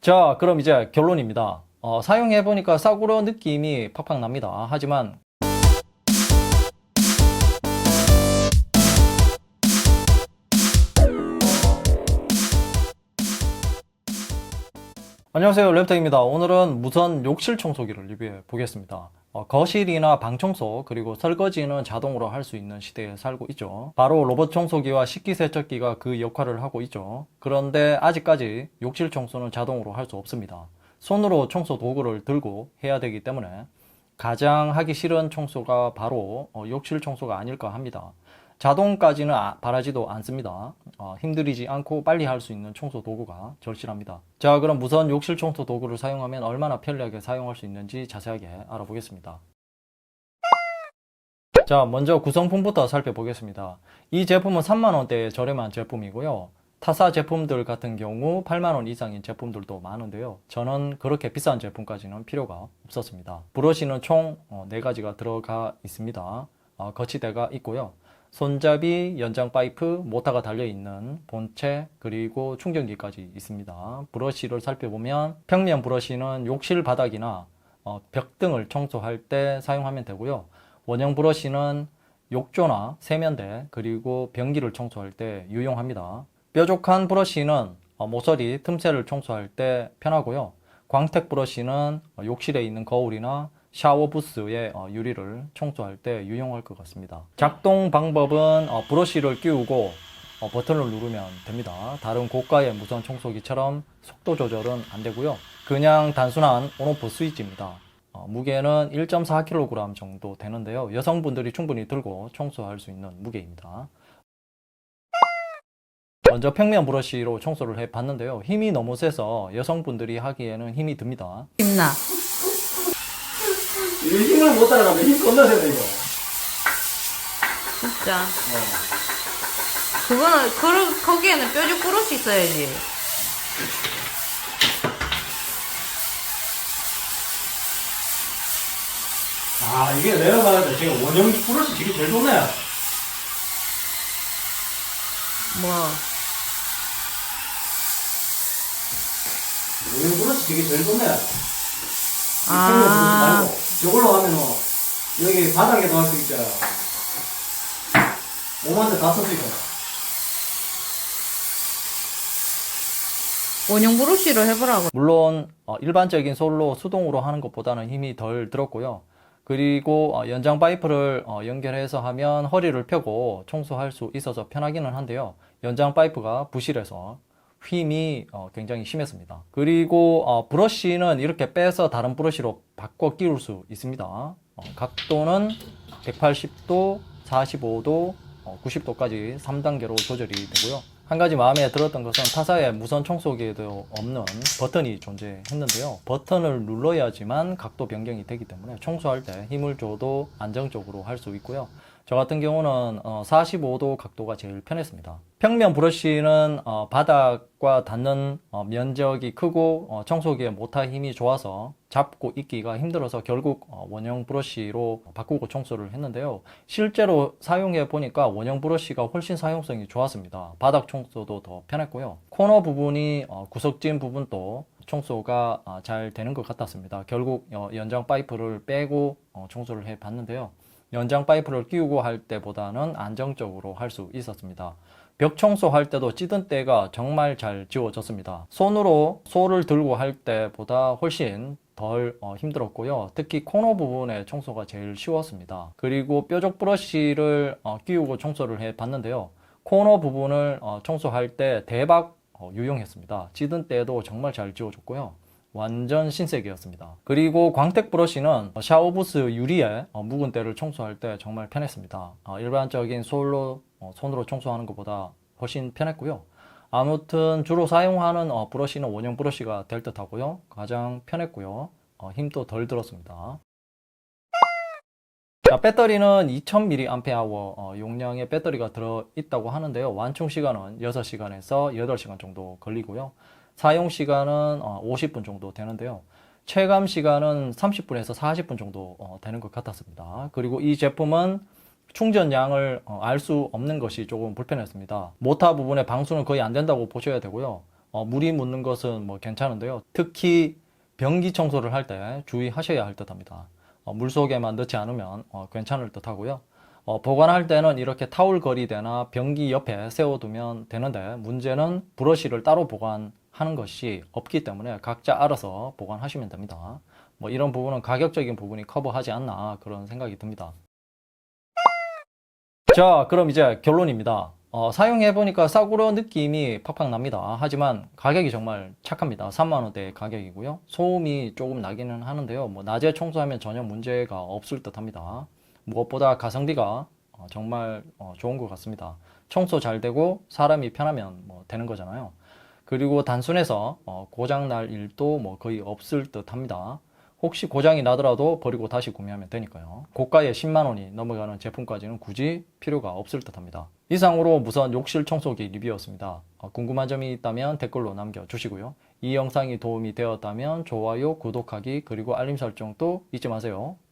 자, 그럼 이제 결론입니다. 사용해보니까 싸구려 느낌이 팍팍 납니다. 하지만 안녕하세요, 랩터입니다. 오늘은 무선 욕실 청소기를 리뷰해 보겠습니다. 거실이나 방 청소 그리고 설거지는 자동으로 할 수 있는 시대에 살고 있죠. 바로 로봇 청소기와 식기세척기가 그 역할을 하고 있죠. 그런데 아직까지 욕실 청소는 자동으로 할 수 없습니다. 손으로 청소 도구를 들고 해야 되기 때문에 가장 하기 싫은 청소가 바로 욕실 청소가 아닐까 합니다. 자동까지는 바라지도 않습니다. 힘들이지 않고 빨리 할 수 있는 청소 도구가 절실합니다. 자, 그럼 무선 욕실 청소 도구를 사용하면 얼마나 편리하게 사용할 수 있는지 자세하게 알아보겠습니다. 자, 먼저 구성품부터 살펴보겠습니다. 이 제품은 3만원대의 저렴한 제품이고요. 타사 제품들 같은 경우 8만원 이상인 제품들도 많은데요. 저는 그렇게 비싼 제품까지는 필요가 없었습니다. 브러쉬는 총 4가지가 들어가 있습니다. 거치대가 있고요. 손잡이, 연장 파이프, 모터가 달려있는 본체, 그리고 충전기까지 있습니다. 브러쉬를 살펴보면 평면 브러쉬는 욕실 바닥이나 벽 등을 청소할 때 사용하면 되고요. 원형 브러쉬는 욕조나 세면대, 그리고 변기를 청소할 때 유용합니다. 뾰족한 브러쉬는 모서리, 틈새를 청소할 때 편하고요. 광택 브러쉬는 욕실에 있는 거울이나 샤워 부스의 유리를 청소할 때 유용할 것 같습니다. 작동 방법은 브러쉬를 끼우고 버튼을 누르면 됩니다. 다른 고가의 무선 청소기처럼 속도 조절은 안 되고요. 그냥 단순한 온오프 스위치입니다. 무게는 1.4kg 정도 되는데요. 여성분들이 충분히 들고 청소할 수 있는 무게입니다. 먼저 평면 브러쉬로 청소를 해봤는데요. 힘이 너무 세서 여성분들이 하기에는 힘이 듭니다. 힘나. 이거 힘을 못 따라가면 힘 겁나 세다 이거. 진짜. 그거는, 거기에는 뾰족 브러쉬 있어야지. 아, 이게 내가 말할 때 지금 원형 브러쉬 되게 제일 좋네. 뭐. 원형 브러쉬 되게 제일 좋네. 아. 말고 저걸로 하면은 여기 바닥에도 할 수 있잖아. 몸한테 다 쓸 수 있잖아. 원형 브러쉬로 해보라고. 물론 일반적인 솔로 수동으로 하는 것보다는 힘이 덜 들었고요. 그리고 연장 파이프를 연결해서 하면 허리를 펴고 청소할 수 있어서 편하기는 한데요. 연장 파이프가 부실해서 힘이 굉장히 심했습니다. 그리고 브러쉬는 이렇게 빼서 다른 브러쉬로 바꿔 끼울 수 있습니다. 각도는 180도, 45도, 90도까지 3단계로 조절이 되고요. 한 가지 마음에 들었던 것은 타사의 무선 청소기에도 없는 버튼이 존재했는데요. 버튼을 눌러야지만 각도 변경이 되기 때문에 청소할 때 힘을 줘도 안정적으로 할 수 있고요. 저 같은 경우는 45도 각도가 제일 편했습니다. 평면 브러쉬는 바닥과 닿는 면적이 크고 청소기의 모타 힘이 좋아서 잡고 있기가 힘들어서 결국 원형 브러쉬로 바꾸고 청소를 했는데요. 실제로 사용해 보니까 원형 브러쉬가 훨씬 사용성이 좋았습니다. 바닥 청소도 더 편했고요. 코너 부분이 구석진 부분도 청소가 잘 되는 것 같았습니다. 결국 연장 파이프를 빼고 청소를 해 봤는데요. 연장 파이프를 끼우고 할 때보다는 안정적으로 할 수 있었습니다. 벽 청소할 때도 찌든 때가 정말 잘 지워졌습니다. 손으로 소를 들고 할 때보다 훨씬 덜 힘들었고요. 특히 코너 부분의 청소가 제일 쉬웠습니다. 그리고 뾰족 브러쉬를 끼우고 청소를 해 봤는데요. 코너 부분을 청소할 때 대박 유용했습니다. 찌든 때도 정말 잘 지워졌고요. 완전 신세계였습니다. 그리고 광택 브러쉬는 샤워부스 유리에 묵은 때를 청소할 때 정말 편했습니다. 일반적인 손으로 청소하는 것보다 훨씬 편했고요. 아무튼 주로 사용하는 브러쉬는 원형 브러쉬가 될 듯 하고요. 가장 편했고요. 힘도 덜 들었습니다. 자, 배터리는 2000mAh 용량의 배터리가 들어있다고 하는데요. 완충 시간은 6시간에서 8시간 정도 걸리고요. 사용 시간은 50분 정도 되는데요. 체감 시간은 30분에서 40분 정도 되는 것 같았습니다. 그리고 이 제품은 충전량을 알 수 없는 것이 조금 불편했습니다. 모터 부분의 방수는 거의 안 된다고 보셔야 되고요. 물이 묻는 것은 뭐 괜찮은데요. 특히 변기 청소를 할 때 주의하셔야 할 듯합니다. 물속에만 넣지 않으면 괜찮을 듯하고요. 보관할 때는 이렇게 타올 거리대나 변기 옆에 세워두면 되는데, 문제는 브러쉬를 따로 보관하는 것이 없기 때문에 각자 알아서 보관하시면 됩니다. 뭐 이런 부분은 가격적인 부분이 커버하지 않나 그런 생각이 듭니다. 자, 그럼 이제 결론입니다. 사용해보니까 싸구려 느낌이 팍팍 납니다. 하지만 가격이 정말 착합니다. 3만원대 가격이고요. 소음이 조금 나기는 하는데요. 뭐 낮에 청소하면 전혀 문제가 없을 듯 합니다. 무엇보다 가성비가 정말 좋은 것 같습니다. 청소 잘 되고 사람이 편하면 뭐 되는 거잖아요. 그리고 단순해서 고장 날 일도 뭐 거의 없을 듯 합니다. 혹시 고장이 나더라도 버리고 다시 구매하면 되니까요. 고가의 10만원이 넘어가는 제품까지는 굳이 필요가 없을 듯 합니다. 이상으로 무선 욕실 청소기 리뷰였습니다. 궁금한 점이 있다면 댓글로 남겨주시고요. 이 영상이 도움이 되었다면 좋아요, 구독하기, 그리고 알림 설정도 잊지 마세요.